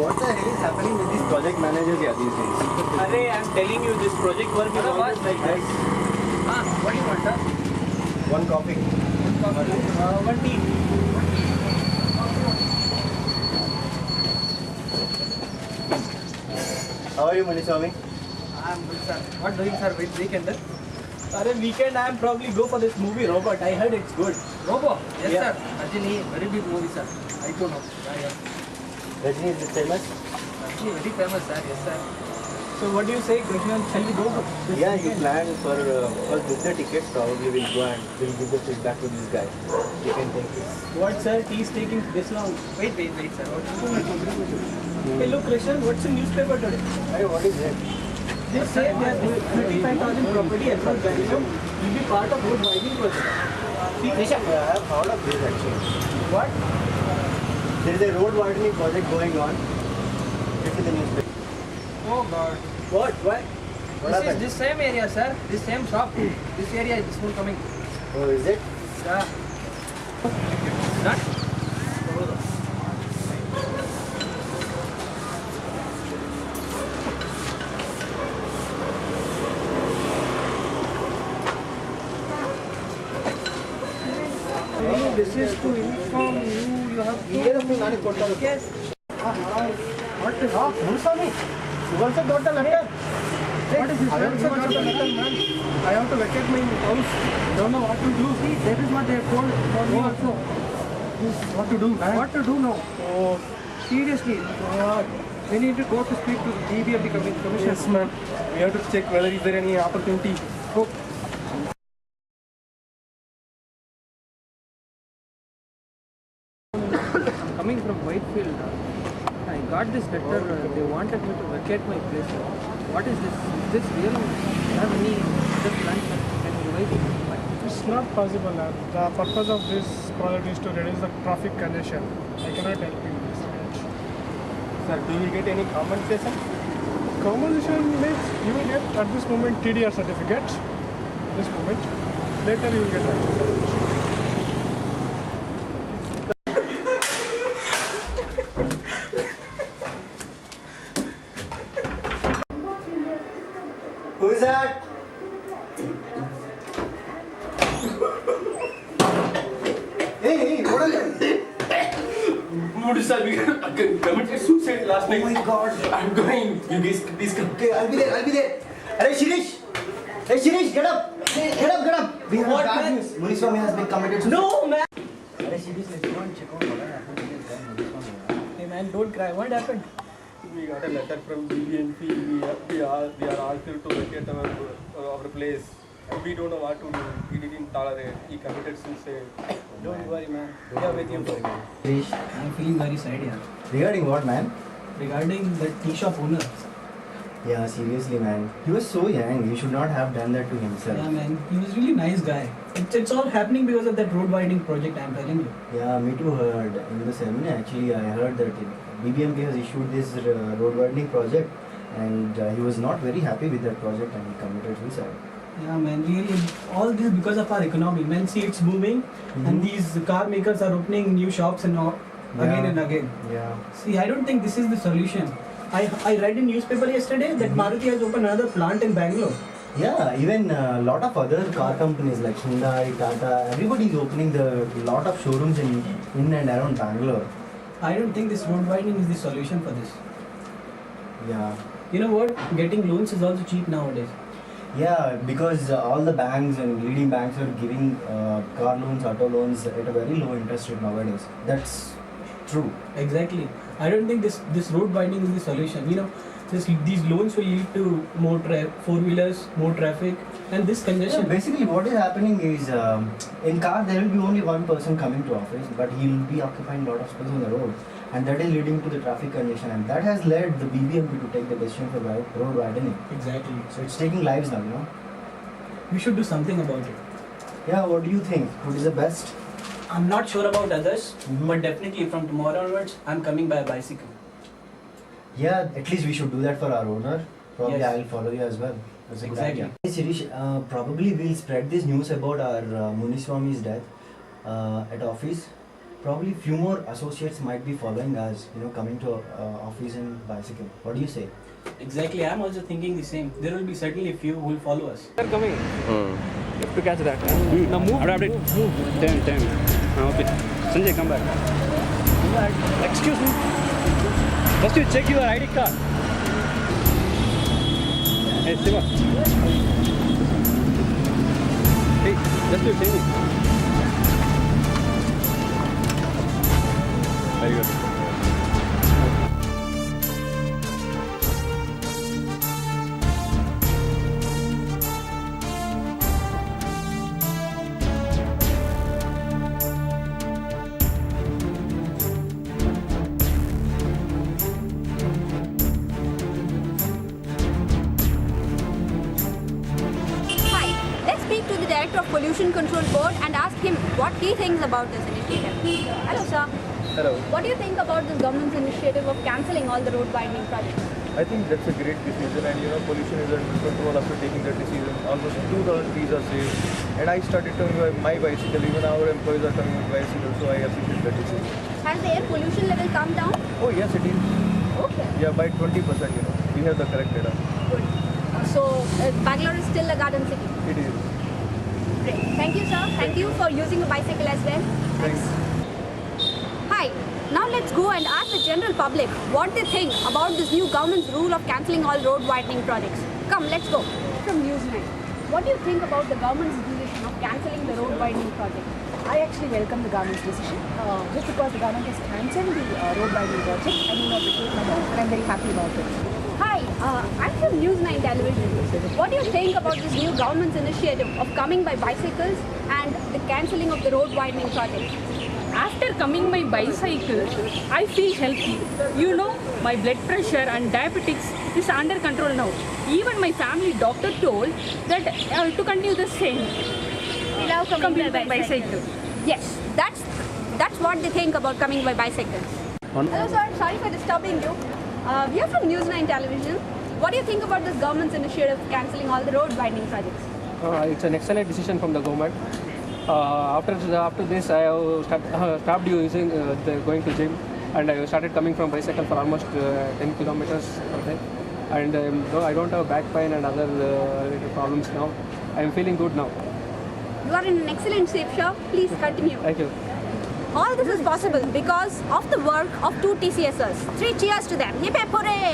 what the hell is happening with these project managers here these days? Arey, I'm telling you, this project work is always like this. What do you want, sir? One coffee. One tea. How are you, Maniswamy? I'm good, sir. What doing, sir, with weekend? Arey, weekend I'm probably go for this movie Robot. I heard it's good. Robo? Yes, Yeah. sir. Rajini, very big movie, sir. I don't know. Yeah. Rajini is famous? Rajini, very famous, sir. Yes, sir. So what do you say, Krishnan? Shall we go for this Yeah, you weekend? plan for first book the tickets. Probably we'll go and we'll give the feedback to this guy. You can take it. What, sir? Tea is taking this long. Wait, sir. Hey, look, Krishnan, what's the newspaper today? Hey, what is it? They say they are 35,000 property across Bangalore will be part of road widening project. See, Krishnan, Yeah, I have heard of this actually. what? There is a road widening project going on. It's in the newspaper. Oh, God. What? Why? What This is happened? this same area, sir. This same shop. This area is soon coming. Oh, is it? Yeah. Done? This is to inform you. You have to. Yes. What is wrong? Muniswamy? You also got the letter? What is this? I also got the letter, man. I have to vacate my house. Don't know what to do. See, that is what they have told for me also. What to do, man? What to do now? Oh, Seriously, we need to go to speak to DBFB commission. yes, man. We have to check whether is there any opportunity. Oh. I'm coming from Whitefield. I got this letter. They wanted me to vacate my place. What is this? Is this real? Do you have any other plans? Can you write it? It's not possible. The purpose of this project is to reduce the traffic congestion. I cannot help you in this. Sir, do we get any compensation? Compensation means you will get at this moment TDR certificate. This moment. Later you will get that. Who is that? Hey, what happened? Motorcycle committed suicide last night. Oh my God. I'm going. You guys please come. Okay, I'll be there. Hey, Shirish! Hey, Shirish, get up! Get up! We have What, bad man? news. Muniswamy has been committed suicide. No, man. Hey, Shirish, let's go and check out what happened to this guy, Muniswamy. Hey, man, don't cry. What happened? We got a letter from BBNP. We are asked to vacate our place. And we don't know what to do. He didn't tolerate. He committed suicide. Don't worry, man. We are with you. Shirish, I'm feeling very sad, yeah. regarding what, man? Regarding the tea shop owner. Yeah, seriously, man. He was so young. He should not have done that to himself. Yeah, man. He was really nice guy. It's all happening because of that road widening project, I'm telling you. Yeah, me too heard. In the seminar, actually, I heard that BBMP has issued this road widening project and he was not very happy with that project and he committed suicide. Yeah, man. Really, all this because of our economy. Man, see, it's booming, and these car makers are opening new shops and all, again Yeah. and again. Yeah. See, I don't think this is the solution. I read in newspaper yesterday that Maruti has opened another plant in Bangalore. Yeah, even a lot of other car companies like Hyundai, Tata, everybody is opening the lot of showrooms in and around Bangalore. I don't think this road widening is the solution for this. Yeah. You know what? Getting loans is also cheap nowadays. Yeah, because all the banks and leading banks are giving car loans, auto loans at a very low interest rate nowadays. That's true. Exactly. I don't think this road widening is the solution. You know, these loans will lead to more four-wheelers, more traffic, and this Yeah, congestion. basically what is happening is in car there will be only one person coming to office, but he will be occupying a lot of space on the road, and that is leading to the traffic congestion, and that has led the BBMP to take the decision for road widening. Exactly. So it's taking lives now, you know. We should do something about it. Yeah, what do you think? What is the best? I'm not sure about others, Mhm. but definitely from tomorrow onwards, I'm coming by a bicycle. Yeah, at least we should do that for our owner. Probably Yes. I'll follow you as well. That's a good Exactly. idea. Hey Shirish, probably we'll spread this news about our Muniswamy's death at office. probably few more associates might be following us, coming to office in bicycle. What do you say? Exactly, I'm also thinking the same. There will be certainly a few who will follow us. They're coming. You have to catch that. Now move. Update. Move. Time. Okay. Sanjay, come back. Excuse me. First you check your ID card. Hey, Shiva. Hey, just you tell me. Very good. Hi, let's speak to the Director of Pollution Control Board and ask him what he thinks about this initiative. Hello, sir. Hello. What do you think about this government's initiative of cancelling all the road widening projects? I think that's a great decision, and pollution is under control after taking that decision. Almost 2,000 trees are saved, and I started coming by my bicycle. Even our employees are coming with bicycle, so I appreciate that decision. Has the air pollution level come down? Oh yes, it is. Okay. Yeah, by 20%. We have the correct data. Good. So Bangalore is still a garden city. It is. Great. Thank you, sir. Thank you for using a bicycle as well. Thanks. Hi. Now let's go and ask the general public what they think about this new government's rule of cancelling all road widening projects. Come, let's go. From News 9. What do you think about the government's decision of cancelling the road widening project? I actually welcome the government's decision. Just because the government has cancelled the road widening project, I may not vacate my home, and I'm very happy about it. Hi, I'm from News 9 Television. What do you think about this new government's initiative of coming by bicycles and the cancelling of the road widening project? After coming by bicycle, I feel healthy. My blood pressure and diabetes is under control now. Even my family doctor told that I have to continue the same. You love coming by bicycle. Yes. That's what they think about coming by bicycles. Hello, sir. Sorry for disturbing you. We are from News 9 Television. What do you think about this government's initiative of cancelling all the road widening projects? It's an excellent decision from the government. After this, I have stopped using going to gym, and I started coming from bicycle for almost 10 kilometers per day. And I don't have back pain and other problems now. I am feeling good now. You are in an excellent shape, sir. Please continue. Thank you. All this is possible because of the work of two TCSers. 3 cheers to them. Hip hip hooray!